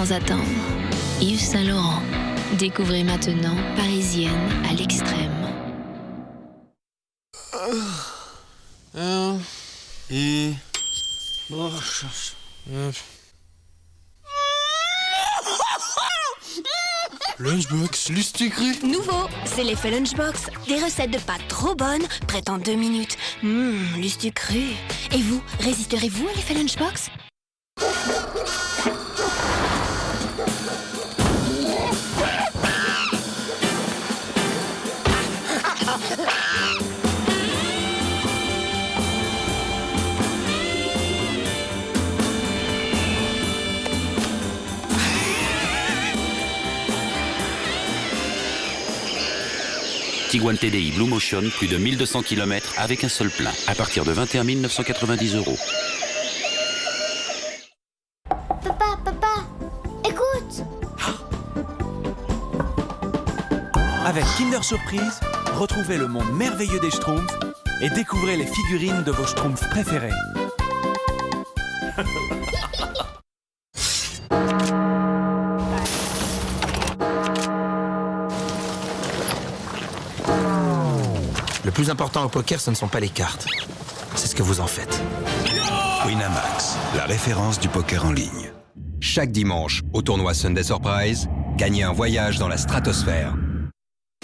sans attendre. Yves Saint Laurent. Découvrez maintenant Parisienne à l'extrême. Lunchbox, Lustucré. Nouveau, c'est l'effet Lunchbox. Des recettes de pâtes trop bonnes, prêtes en 2 minutes. Lustucré. Et vous, résisterez-vous à l'effet Lunchbox ? Tiguan TDI Blue Motion, plus de 1200 km avec un seul plein, à partir de 21 990 €. Papa, écoute! Avec Kinder Surprise, retrouvez le monde merveilleux des Schtroumpfs et découvrez les figurines de vos Schtroumpfs préférés. Le plus important au poker, ce ne sont pas les cartes. C'est ce que vous en faites. Winamax, la référence du poker en ligne. Chaque dimanche, au tournoi Sunday Surprise, gagnez un voyage dans la stratosphère.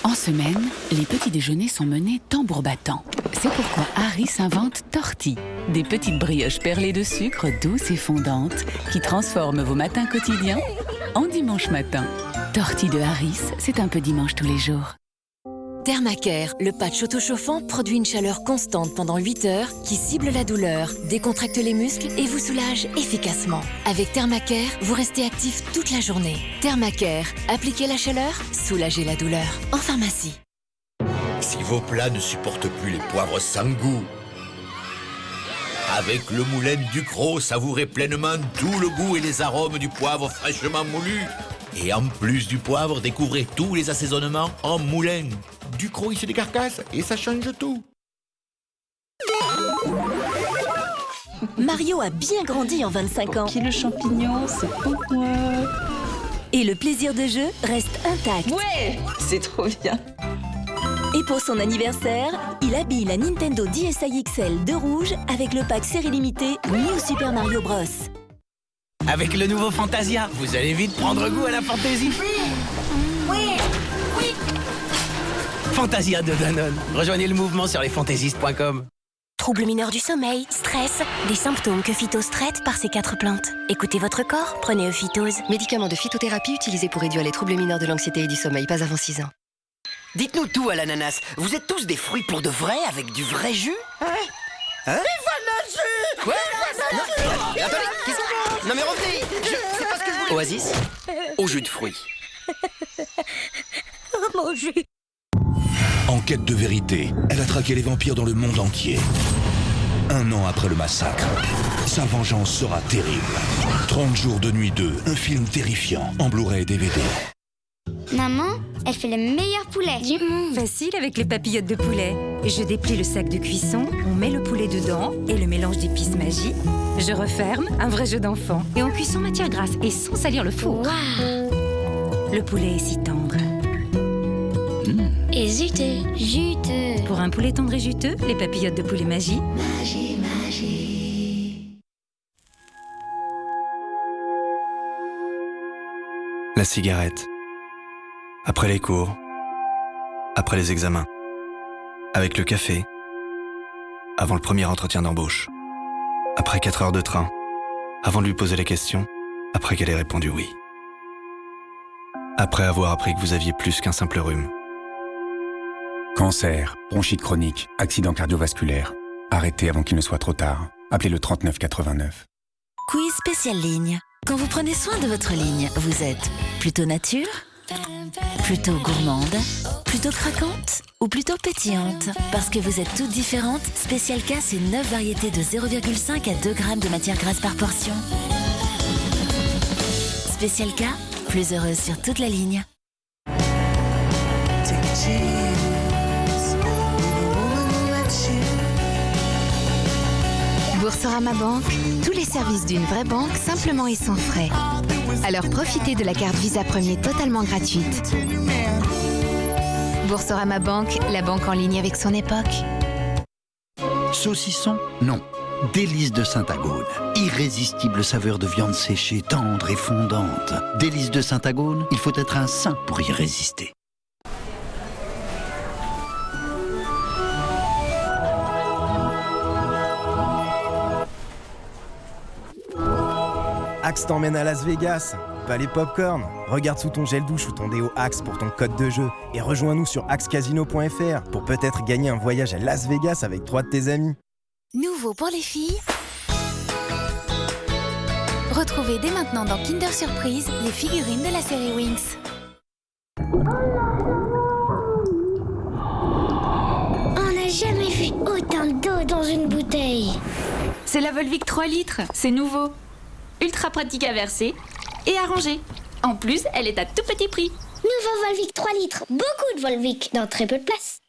En semaine, les petits déjeuners sont menés tambour battant. C'est pourquoi Harris invente Torti, des petites brioches perlées de sucre douces et fondantes qui transforment vos matins quotidiens en dimanche matin. Torti de Harris, c'est un peu dimanche tous les jours. Thermacare, le patch auto-chauffant produit une chaleur constante pendant 8 heures qui cible la douleur, décontracte les muscles et vous soulage efficacement. Avec Thermacare, vous restez actif toute la journée. Thermacare, appliquez la chaleur, soulagez la douleur. En pharmacie. Si vos plats ne supportent plus les poivres sans goût, avec le moulin Ducros, savourez pleinement tout le goût et les arômes du poivre fraîchement moulu. Et en plus du poivre, découvrez tous les assaisonnements en moulin. Ducros issu des carcasses et ça change tout. Mario a bien grandi en 25 ans. Qui le champignon, c'est pour moi. Et le plaisir de jeu reste intact. Ouais, c'est trop bien. Et pour son anniversaire, il habille la Nintendo DSi XL de rouge avec le pack série limitée New Super Mario Bros. Avec le nouveau Fantasia, vous allez vite prendre goût à la fantaisie. Oui. Fantasia de Danone. Rejoignez le mouvement sur lesfantaisistes.com. Troubles mineurs du sommeil, stress, des symptômes que Phytose traite par ces 4 plantes. Écoutez votre corps, prenez Euphytose. Médicament de phytothérapie utilisé pour réduire les troubles mineurs de l'anxiété et du sommeil, pas avant 6 ans. Dites-nous tout à l'ananas. Vous êtes tous des fruits pour de vrai, avec du vrai jus? Hein? Quoi? Attendez, qu'est-ce que... Non mais revenez. C'est pas ce que je voulais. Oasis, au jus de fruits. Mon jus. En quête de vérité, elle a traqué les vampires dans le monde entier. 1 an après le massacre, sa vengeance sera terrible. 30 jours de nuit 2, un film terrifiant en Blu-ray et DVD. Maman, elle fait le meilleur poulet du monde. Facile avec les papillotes de poulet. Je déplie le sac de cuisson, on met le poulet dedans et le mélange d'épices magie. Je referme, un vrai jeu d'enfant. Et on cuit sans matière grasse et sans salir le four. Wow. Le poulet est si tendre. Et juteux. Pour un poulet tendre et juteux, les papillotes de poulet magie. Magie. La cigarette. Après les cours. Après les examens. Avec le café. Avant le premier entretien d'embauche. Après 4 heures de train. Avant de lui poser la question. Après qu'elle ait répondu oui. Après avoir appris que vous aviez plus qu'un simple rhume. Cancer, bronchite chronique, accident cardiovasculaire. Arrêtez avant qu'il ne soit trop tard. Appelez le 3989. Quiz spécial ligne. Quand vous prenez soin de votre ligne, vous êtes plutôt nature, plutôt gourmande, plutôt craquante ou plutôt pétillante? Parce que vous êtes toutes différentes, Spécial K, c'est 9 variétés de 0,5 à 2 grammes de matière grasse par portion. Spécial K, plus heureuse sur toute la ligne. Boursorama Banque, tous les services d'une vraie banque simplement et sans frais. Alors profitez de la carte Visa Premier totalement gratuite. Boursorama Banque, la banque en ligne avec son époque. Saucisson? Non. Délices de Saint-Agone. Irrésistible saveur de viande séchée, tendre et fondante. Délices de Saint-Agone, il faut être un saint pour y résister. Axe t'emmène à Las Vegas. Pas les pop-corn. Regarde sous ton gel douche ou ton déo Axe pour ton code de jeu. Et rejoins-nous sur axecasino.fr pour peut-être gagner un voyage à Las Vegas avec 3 de tes amis. Nouveau pour les filles. Retrouvez dès maintenant dans Kinder Surprise les figurines de la série Winx. On n'a jamais vu autant d'eau dans une bouteille. C'est la Volvic 3 litres, c'est nouveau. Ultra pratique à verser et à ranger. En plus, elle est à tout petit prix. Nouveau Volvic 3 litres, beaucoup de Volvic dans très peu de place.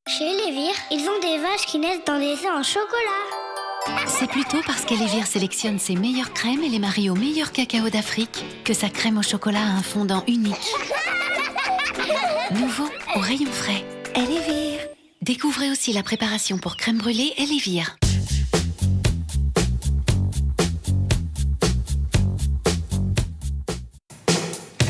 Chez Elevir, ils ont des vaches qui naissent dans des œufs en chocolat. C'est plutôt parce qu'Elevir sélectionne ses meilleures crèmes et les marie au meilleur cacao d'Afrique que sa crème au chocolat a un fondant unique. Nouveau au rayon frais. Elevir. Découvrez aussi la préparation pour crème brûlée Elevir.